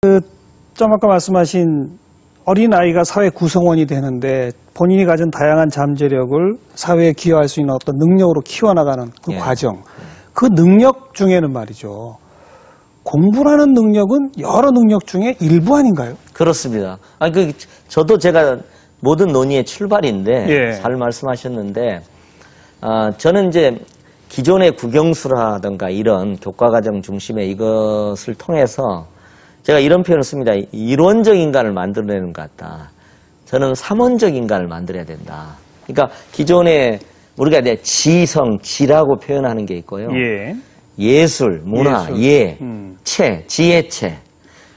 좀 아까 말씀하신 어린아이가 사회 구성원이 되는데 본인이 가진 다양한 잠재력을 사회에 기여할 수 있는 어떤 능력으로 키워나가는 그 과정. 그 능력 중에는 말이죠. 공부라는 능력은 여러 능력 중에 일부 아닌가요? 그렇습니다. 저도 제가 모든 논의의 출발인데 잘 말씀하셨는데 저는 이제 기존의 국영수라든가 이런 교과과정 중심의 이것을 통해서 제가 이런 표현을 씁니다. 이론적 인간을 만들어내는 것 같다. 저는 삼원적 인간을 만들어야 된다. 그러니까 기존에 우리가 이제 지성, 지라고 표현하는 게 있고요. 예술, 문화, 체, 지혜체.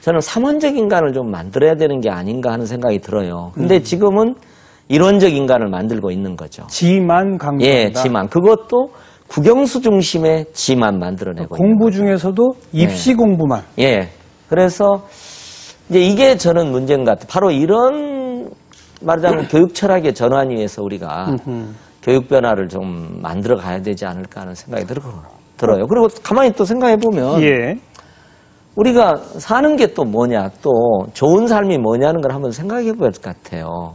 저는 삼원적 인간을 좀 만들어야 되는 게 아닌가 하는 생각이 들어요. 근데 지금은 이론적 인간을 만들고 있는 거죠. 지만 강조한다. 예, 지만. 그것도 국영수 중심의 지만 만들어내고 공부 중에서도 입시 공부만. 예. 그래서 이제 이게 저는 문제인 것 같아요. 바로 이런 말하자면 교육 철학의 전환 위해서 우리가 교육 변화를 좀 만들어 가야 되지 않을까 하는 생각이 들어요. 그리고 가만히 또 생각해 보면 우리가 사는 게 또 뭐냐, 또 좋은 삶이 뭐냐는 걸 한번 생각해 볼 것 같아요.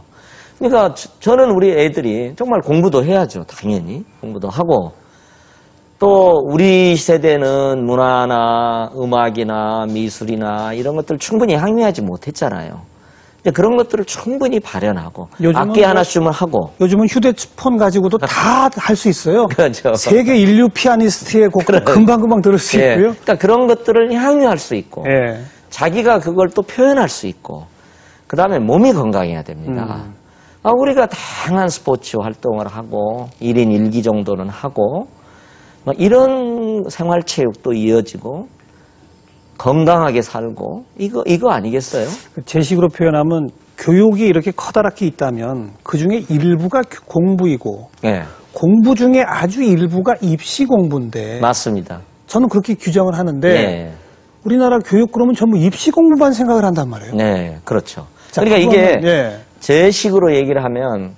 그러니까 저는 우리 애들이 정말 공부도 해야죠. 당연히 공부도 하고 또 우리 세대는 문화나 음악이나 미술이나 이런 것들을 충분히 향유하지 못했잖아요. 그런 것들을 충분히 발현하고 악기 하나씩은 하고 요즘은 휴대폰 가지고도 다 할 수 있어요. 그렇죠. 세계 인류 피아니스트의 곡을 금방금방 들을 수 있고요. 그러니까 그런 것들을 향유할 수 있고 자기가 그걸 또 표현할 수 있고 그 다음에 몸이 건강해야 됩니다. 우리가 다양한 스포츠 활동을 하고 1인 1기 정도는 하고 이런 생활체육도 이어지고 건강하게 살고 이거 아니겠어요? 제 식으로 표현하면 교육이 이렇게 커다랗게 있다면 그중에 일부가 공부이고 공부 중에 아주 일부가 입시 공부인데 맞습니다. 저는 그렇게 규정을 하는데 우리나라 교육 그러면 전부 입시 공부만 생각을 한단 말이에요. 네, 그렇죠. 자, 그러니까 이게 제 식으로 얘기를 하면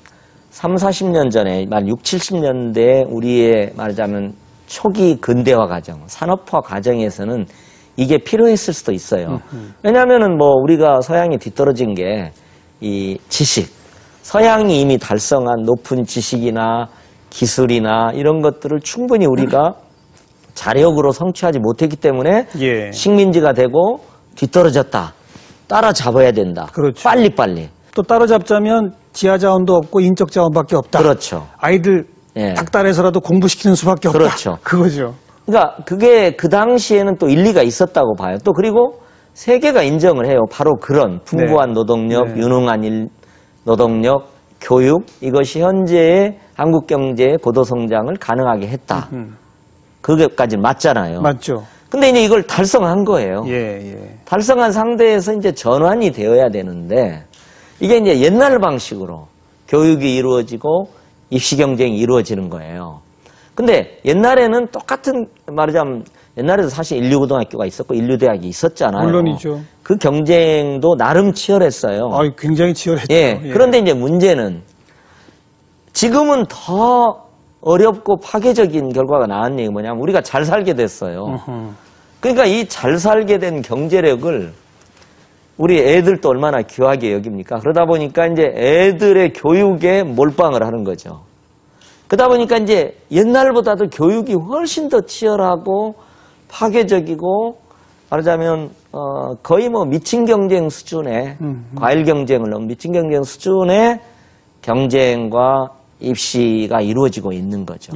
3, 40년 전에 만 6, 70년대 우리의 말하자면 초기 근대화 과정, 산업화 과정에서는 이게 필요했을 수도 있어요. 왜냐하면은 우리가 서양이 뒤떨어진 게 이 지식, 서양이 이미 달성한 높은 지식이나 기술이나 이런 것들을 충분히 우리가 자력으로 성취하지 못했기 때문에 식민지가 되고 뒤떨어졌다. 따라잡아야 된다. 그렇죠. 빨리빨리. 또 따라잡자면 지하 자원도 없고 인적 자원밖에 없다. 그렇죠. 아이들 닥달해서라도 공부시키는 수밖에 없다. 그렇죠. 그거죠. 그러니까 그게 그 당시에는 또 일리가 있었다고 봐요. 또 그리고 세계가 인정을 해요. 바로 그런 풍부한 노동력, 유능한 노동력, 교육 이것이 현재의 한국 경제의 고도 성장을 가능하게 했다. 그게까지 맞잖아요. 맞죠. 근데 이제 이걸 달성한 거예요. 달성한 상태에서 이제 전환이 되어야 되는데 이게 이제 옛날 방식으로 교육이 이루어지고 입시 경쟁이 이루어지는 거예요. 근데 옛날에는 똑같은 말하자면 옛날에도 사실 인류고등학교가 있었고 인류대학이 있었잖아요. 물론이죠. 그 경쟁도 나름 치열했어요. 굉장히 치열했죠. 그런데 이제 문제는 지금은 더 어렵고 파괴적인 결과가 나왔는 게 뭐냐면 우리가 잘 살게 됐어요. 그러니까 이 잘 살게 된 경제력을 우리 애들도 얼마나 귀하게 여깁니까? 그러다 보니까 이제 애들의 교육에 몰빵을 하는 거죠. 그러다 보니까 이제 옛날보다도 교육이 훨씬 더 치열하고 파괴적이고 말하자면 거의 미친 경쟁 수준의 과일 경쟁을 넘은 미친 경쟁 수준의 경쟁과 입시가 이루어지고 있는 거죠.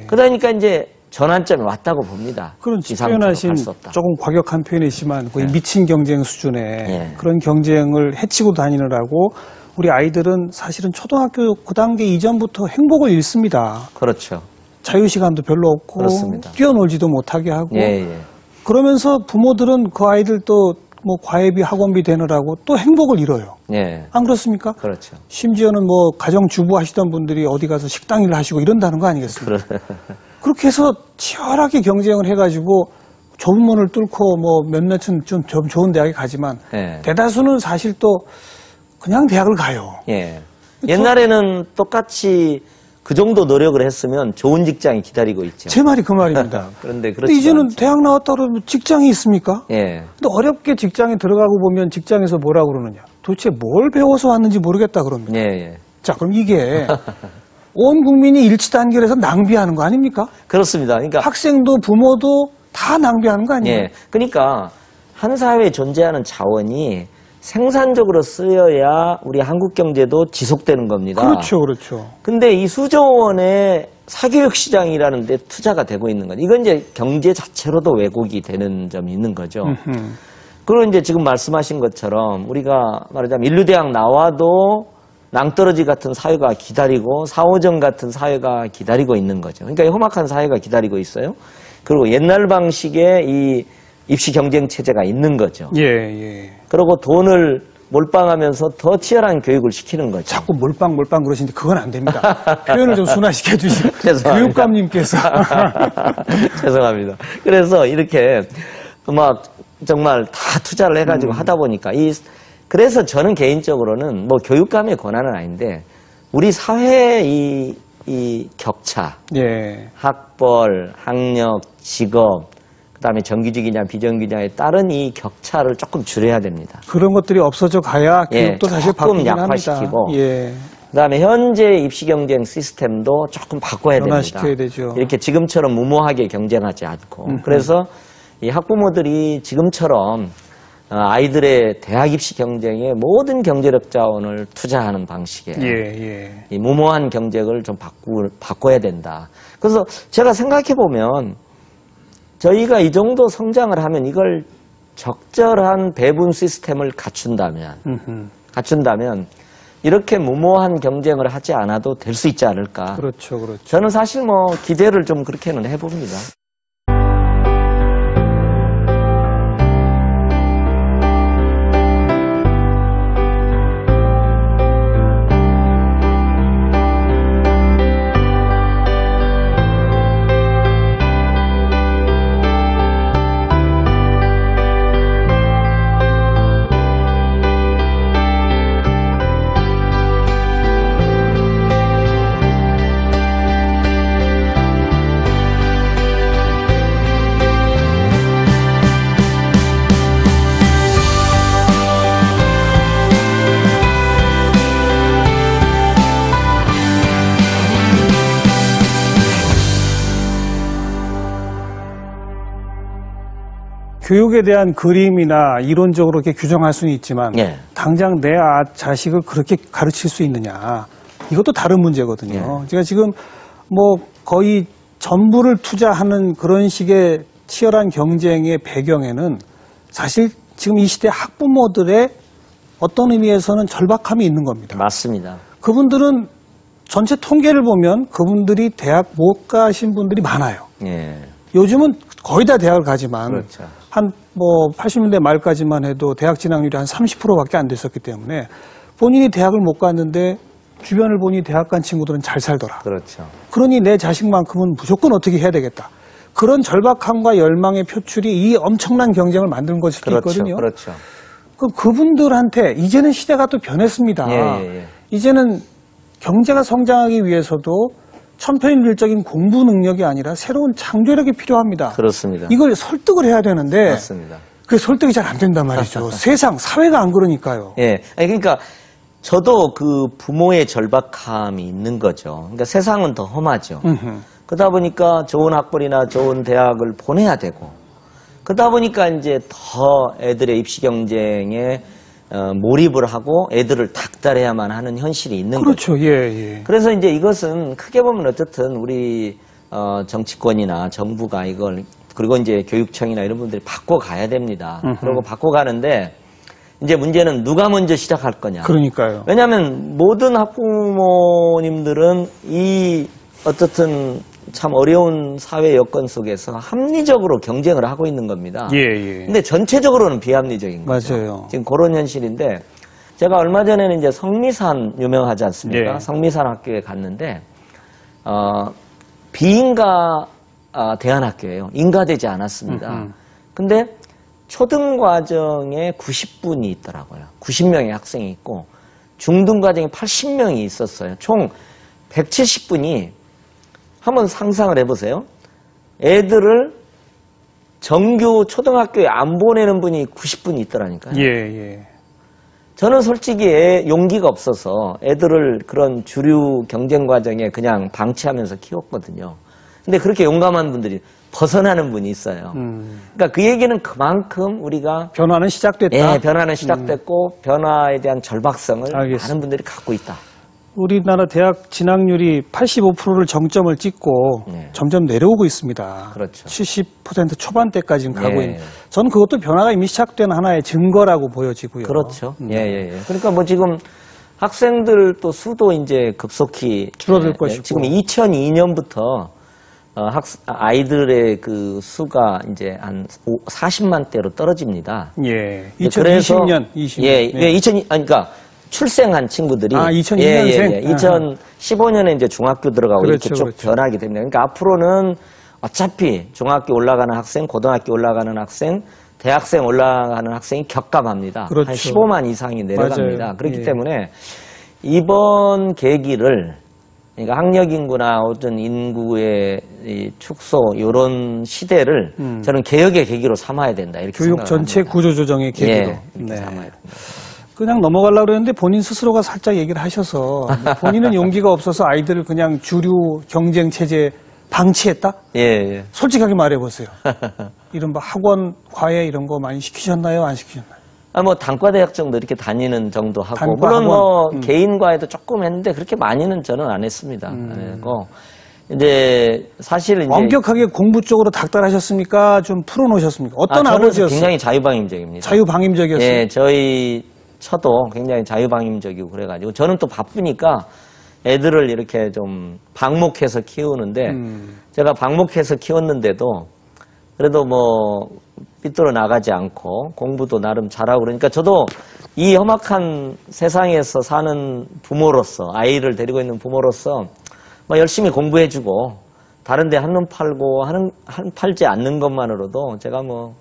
그러니까 이제 전환점이 왔다고 봅니다. 그런 표현하신 조금 과격한 표현이지만 거의 미친 경쟁 수준의 그런 경쟁을 해치고 다니느라고 우리 아이들은 사실은 초등학교 그 단계 이전부터 행복을 잃습니다. 그렇죠. 자유시간도 별로 없고 그렇습니다. 뛰어놀지도 못하게 하고 그러면서 부모들은 그 아이들도 과외비 학원비 되느라고 또 행복을 잃어요. 안 그렇습니까? 그렇죠. 심지어는 가정주부 하시던 분들이 어디 가서 식당 일을 하시고 이런다는 거 아니겠습니까? 그렇게 해서 치열하게 경쟁을 해가지고 좁은 문을 뚫고 몇몇은 좀 좋은 대학에 가지만 대다수는 사실 또 그냥 대학을 가요. 옛날에는 똑같이 그 정도 노력을 했으면 좋은 직장이 기다리고 있죠. 제 말이 그 말입니다. 그런데 근데 이제는 않죠. 대학 나왔다 그러면 직장이 있습니까? 예. 근데 어렵게 직장에 들어가고 보면 직장에서 뭐라 그러느냐. 도대체 뭘 배워서 왔는지 모르겠다 그럽니다. 예, 예. 자, 그럼 이게 온 국민이 일치단결해서 낭비하는 거 아닙니까? 그렇습니다. 그러니까 학생도 부모도 다 낭비하는 거 아니에요? 예. 그러니까 한 사회에 존재하는 자원이 생산적으로 쓰여야 우리 한국 경제도 지속되는 겁니다. 그렇죠, 그렇죠. 근데 이 수조 원의 사교육 시장이라는 데 투자가 되고 있는 건 이건 이제 경제 자체로도 왜곡이 되는 점이 있는 거죠. 그리고 이제 지금 말씀하신 것처럼 우리가 말하자면 인류대학 나와도 낭떠러지 같은 사회가 기다리고 4.5점 같은 사회가 기다리고 있는 거죠. 그러니까 이 험악한 사회가 기다리고 있어요. 그리고 옛날 방식의 이 입시 경쟁 체제가 있는 거죠. 예, 예. 그리고 돈을 몰빵하면서 더 치열한 교육을 시키는 거죠. 자꾸 몰빵 그러시는데 그건 안 됩니다. 표현을 좀 순화시켜 주시고. 죄송합니다. 교육감님께서. 죄송합니다. 그래서 이렇게 막 정말 다 투자를 해가지고 하다 보니까 그래서 저는 개인적으로는 뭐 교육감의 권한은 아닌데 우리 사회의 이 격차, 예. 학벌, 학력, 직업, 그다음에 정규직이냐 비정규직냐에 따른 이 격차를 조금 줄여야 됩니다. 그런 것들이 없어져 가야 예, 교육도 사실 조금 바뀌긴 합니다. 약화시키고 예. 그다음에 현재 입시 경쟁 시스템도 조금 바꿔야 됩니다. 변화시켜야 되죠. 이렇게 지금처럼 무모하게 경쟁하지 않고 그래서 이 학부모들이 지금처럼 아이들의 대학 입시 경쟁에 모든 경제력 자원을 투자하는 방식에 예. 이 무모한 경쟁을 좀 바꿔야 된다. 그래서 제가 생각해 보면 저희가 이 정도 성장을 하면 이걸 적절한 배분 시스템을 갖춘다면 이렇게 무모한 경쟁을 하지 않아도 될 수 있지 않을까. 그렇죠, 그렇죠. 저는 사실 뭐 기대를 좀 그렇게는 해봅니다. 교육에 대한 그림이나 이론적으로 이렇게 규정할 수는 있지만 예. 당장 내 자식을 그렇게 가르칠 수 있느냐 이것도 다른 문제거든요. 제가 지금 뭐 거의 전부를 투자하는 그런 식의 치열한 경쟁의 배경에는 사실 지금 이 시대 학부모들의 어떤 의미에서는 절박함이 있는 겁니다. 맞습니다. 그분들은 전체 통계를 보면 그분들이 대학 못 가신 분들이 많아요. 예. 요즘은 거의 다 대학을 가지만 그렇죠. 한 뭐 80년대 말까지만 해도 대학 진학률이 한 30%밖에 안 됐었기 때문에 본인이 대학을 못 갔는데 주변을 보니 대학 간 친구들은 잘 살더라. 그렇죠. 그러니 내 자식만큼은 무조건 어떻게 해야 되겠다. 그런 절박함과 열망의 표출이 이 엄청난 경쟁을 만든 것일 수도 그렇죠. 있거든요. 그렇죠. 그럼 그분들한테 이제는 시대가 또 변했습니다. 예. 이제는 경제가 성장하기 위해서도 천편일률적인 공부 능력이 아니라 새로운 창조력이 필요합니다. 그렇습니다. 이걸 설득을 해야 되는데 맞습니다. 그 설득이 잘 안 된단 말이죠. 세상, 사회가 안 그러니까요. 예. 아니, 그러니까 저도 그 부모의 절박함이 있는 거죠. 그러니까 세상은 더 험하죠. 그러다 보니까 좋은 학벌이나 좋은 대학을 보내야 되고 그러다 보니까 이제 더 애들의 입시 경쟁에 몰입을 하고 애들을 닥달해야만 하는 현실이 있는 거죠. 그렇죠. 예. 그래서 이제 이것은 크게 보면 어쨌든 우리 정치권이나 정부가 이걸 그리고 이제 교육청이나 이런 분들이 바꿔가야 됩니다. 그리고 바꿔가는데 이제 문제는 누가 먼저 시작할 거냐. 그러니까요. 왜냐하면 모든 학부모님들은 이 어떻든 참 어려운 사회 여건 속에서 합리적으로 경쟁을 하고 있는 겁니다. 예. 근데 전체적으로는 비합리적인 거죠. 맞아요. 지금 그런 현실인데 제가 얼마 전에는 이제 성미산 유명하지 않습니까? 예. 성미산 학교에 갔는데 비인가 대안학교예요. 인가되지 않았습니다. 근데 초등 과정에 90분이 있더라고요. 90명의 학생이 있고 중등 과정에 80명이 있었어요. 총 170분이 한번 상상을 해보세요. 애들을 정규 초등학교에 안 보내는 분이 90분이 있더라니까요. 예. 저는 솔직히 용기가 없어서 애들을 그런 주류 경쟁 과정에 그냥 방치하면서 키웠거든요. 근데 그렇게 용감한 분들이 벗어나는 분이 있어요. 그러니까 그 얘기는 그만큼 우리가 변화는 시작됐다. 예, 변화는 시작됐고 변화에 대한 절박성을 알겠습니다. 많은 분들이 갖고 있다. 우리나라 대학 진학률이 85%를 정점을 찍고 네. 점점 내려오고 있습니다. 그렇죠. 70% 초반대까지는 가고 예. 있는. 저는 그것도 변화가 이미 시작된 하나의 증거라고 보여지고요. 그렇죠. 예. 그러니까 뭐 지금 학생들 또 수도 이제 급속히 줄어들 것이고. 지금 2002년부터 아이들의 그 수가 이제 한 40만 대로 떨어집니다. 예. 그래서 2020년. 예, 그러니까 출생한 친구들이 2002년생. 2015년에 이제 중학교 들어가고 그렇죠, 이렇게 쭉 그렇죠. 변하게 됩니다. 그러니까 앞으로는 어차피 중학교 올라가는 학생, 고등학교 올라가는 학생, 대학생 올라가는 학생이 격감합니다. 그렇죠. 한 15만 이상이 내려갑니다. 맞아요. 그렇기 예. 때문에 이번 계기를 그러니까 학력 인구나 어떤 인구의 이 축소 이런 시대를 저는 개혁의 계기로 삼아야 된다 이렇게 교육 생각합니다. 전체 구조 조정의 계기로. 예, 이렇게 삼아야 된다. 그냥 넘어가려고 그랬는데 본인 스스로가 살짝 얘기를 하셔서 본인은 용기가 없어서 아이들을 그냥 주류 경쟁 체제에 방치했다? 예. 솔직하게 말해보세요. 이른바 학원, 과외 이런 거 많이 시키셨나요? 안 시키셨나요? 뭐 단과대학 정도 이렇게 다니는 정도 하고 단과 물론 뭐 학원. 개인 과외도 조금 했는데 그렇게 많이는 저는 안 했습니다. 안 했고 이제 사실 이제 엄격하게 공부 쪽으로 닥달하셨습니까? 좀 풀어놓으셨습니까? 어떤 저는 아버지였어요? 굉장히 자유방임적입니다. 자유방임적이었어요. 예, 저희 처도 굉장히 자유방임적이고 그래가지고 저는 또 바쁘니까 애들을 이렇게 좀 방목해서 키우는데 제가 방목해서 키웠는데도 그래도 뭐 삐뚤어 나가지 않고 공부도 나름 잘하고 그러니까 저도 이 험악한 세상에서 사는 부모로서 아이를 데리고 있는 부모로서 뭐 열심히 공부해주고 다른 데 한눈 팔고 팔지 않는 것만으로도 제가 뭐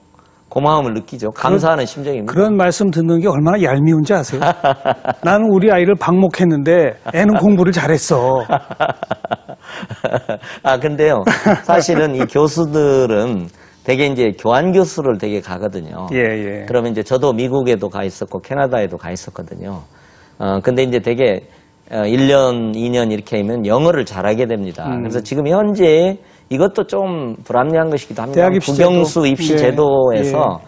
고마움을 느끼죠. 감사하는 심정입니다. 그런 말씀 듣는 게 얼마나 얄미운지 아세요? 나는 우리 아이를 방목했는데 애는 공부를 잘했어. 근데요. 사실은 이 교수들은 되게 이제 교환 교수를 되게 가거든요. 예. 그러면 이제 저도 미국에도 가 있었고 캐나다에도 가 있었거든요. 근데 이제 되게 1년, 2년 이렇게 하면 영어를 잘하게 됩니다. 그래서 지금 현재 이것도 좀 불합리한 것이기도 합니다. 대학 입시 국영수 제도. 입시 예. 제도에서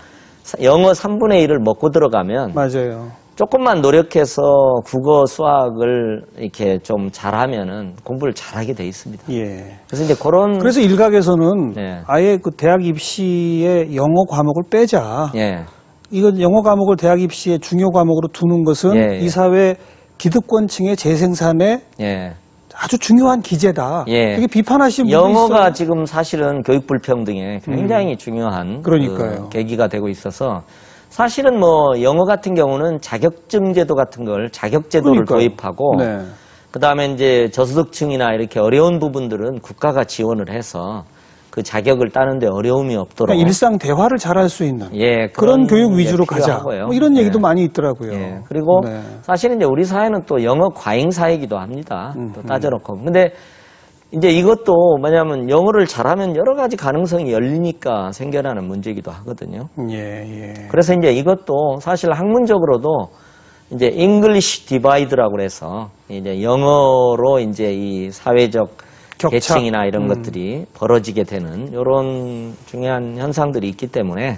영어 3분의 1을 먹고 들어가면 맞아요. 조금만 노력해서 국어, 수학을 이렇게 좀 잘하면은 공부를 잘하게 돼 있습니다. 예. 그래서 이제 그런 그래서 일각에서는 네. 아예 그 대학 입시에 영어 과목을 빼자. 예. 이건 영어 과목을 대학 입시의 중요 과목으로 두는 것은 예. 이 사회 기득권층의 재생산에 예. 아주 중요한 기제다. 예. 이게 비판하시는 분도 영어가 있어요. 지금 사실은 교육 불평등에 굉장히 중요한 그러니까요. 그 계기가 되고 있어서 사실은 뭐 영어 같은 경우는 자격증 제도 같은 걸 자격제도를 그러니까요. 도입하고 네. 그다음에 이제 저소득층이나 이렇게 어려운 부분들은 국가가 지원을 해서 그 자격을 따는데 어려움이 없도록 그러니까 일상 대화를 잘할 수 있는 예, 그런 교육 게 위주로 가자. 필요하고요. 뭐 이런 얘기도 예. 많이 있더라고요. 예. 그리고 네. 사실은 이제 우리 사회는 또 영어 과잉 사회이기도 합니다. 또 따져놓고. 근데 이제 이것도 뭐냐면 영어를 잘하면 여러 가지 가능성이 열리니까 생겨나는 문제이기도 하거든요. 예. 그래서 이제 이것도 사실 학문적으로도 이제 English divide라고 해서 이제 영어로 이제 이 사회적 격차. 계층이나 이런 것들이 벌어지게 되는 이런 중요한 현상들이 있기 때문에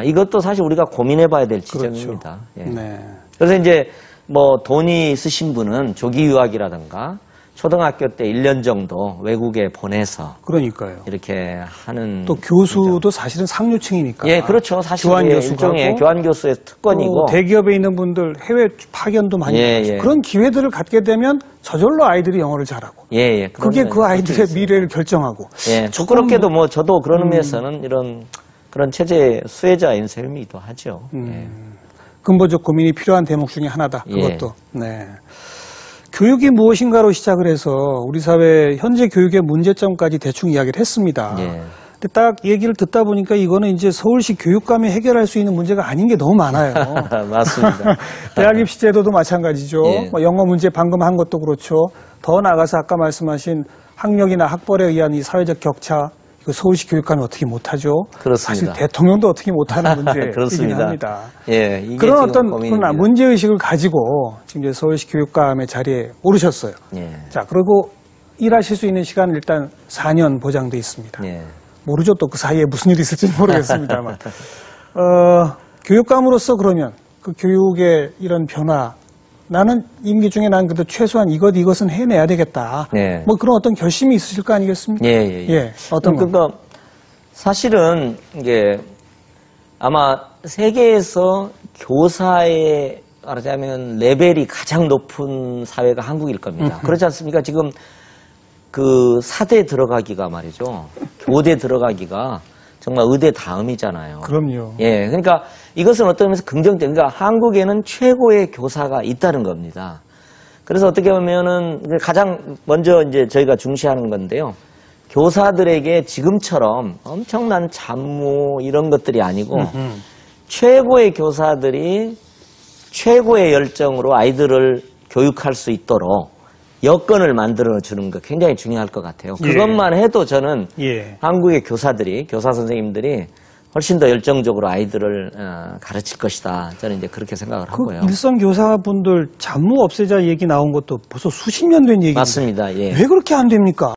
이것도 사실 우리가 고민해봐야 될 지점입니다. 예. 네. 그래서 이제 뭐 돈이 있으신 분은 조기 유학이라든가 초등학교 때 1년 정도 외국에 보내서 그러니까요. 이렇게 하는 또 교수도 사실은 상류층이니까. 예, 그렇죠. 사실 교환 이게 교수가 일종의 하고 교환 교수의 특권이고 또 대기업에 있는 분들 해외 파견도 많이 예, 가죠. 예. 그런 기회들을 갖게 되면 저절로 아이들이 영어를 잘하고 예. 그게 그런 그 아이들의 면이 있어요. 미래를 결정하고 예, 부끄럽게도 뭐 저도 그런 의미에서는 이런 그런 체제의 수혜자인 셈이기도 하죠. 예. 근본적 고민이 필요한 대목 중에 하나다. 예. 그것도. 네. 교육이 무엇인가로 시작을 해서 우리 사회 현재 교육의 문제점까지 대충 이야기를 했습니다. 예. 근데 딱 얘기를 듣다 보니까 이거는 이제 서울시 교육감이 해결할 수 있는 문제가 아닌 게 너무 많아요. 맞습니다. 대학 입시 제도도 마찬가지죠. 예. 뭐 영어 문제 방금 한 것도 그렇죠. 더 나아가서 아까 말씀하신 학력이나 학벌에 의한 이 사회적 격차, 이거 서울시 교육감이 어떻게 못하죠? 그렇습니다. 사실 대통령도 어떻게 못하는 문제이긴 그렇습니다. 합니다. 예, 이게 그런 지금 어떤 고민입니다. 문제의식을 가지고 지금 이제 서울시 교육감의 자리에 오르셨어요. 예. 자, 그리고 일하실 수 있는 시간은 일단 4년 보장돼 있습니다. 예. 모르죠. 또 그 사이에 무슨 일이 있을지는 모르겠습니다만. 교육감으로서 그러면 그 교육의 이런 변화, 나는 임기 중에 난 그래도 최소한 이것은 해내야 되겠다. 네. 뭐 그런 어떤 결심이 있으실 거 아니겠습니까? 예. 어떤 거? 그러니까 사실은 이게 아마 세계에서 교사의 말하자면 레벨이 가장 높은 사회가 한국일 겁니다. 그렇지 않습니까? 지금 그 사대 들어가기가 말이죠. 교대 들어가기가 정말 의대 다음이잖아요. 그럼요. 예, 그러니까 이것은 어떤 면에서 긍정적, 그러니까 한국에는 최고의 교사가 있다는 겁니다. 그래서 어떻게 보면은 가장 먼저 이제 저희가 중시하는 건데요. 교사들에게 지금처럼 엄청난 잡무 이런 것들이 아니고 최고의 교사들이 최고의 열정으로 아이들을 교육할 수 있도록 여건을 만들어 주는 거 굉장히 중요할 것 같아요. 예. 그것만 해도 저는 예. 한국의 교사들이, 교사 선생님들이 훨씬 더 열정적으로 아이들을 가르칠 것이다. 저는 이제 그렇게 생각을 그 하고요. 일선 교사분들 잡무 없애자 얘기 나온 것도 벌써 수십 년 된 얘기인데 맞습니다. 예. 왜 그렇게 안 됩니까?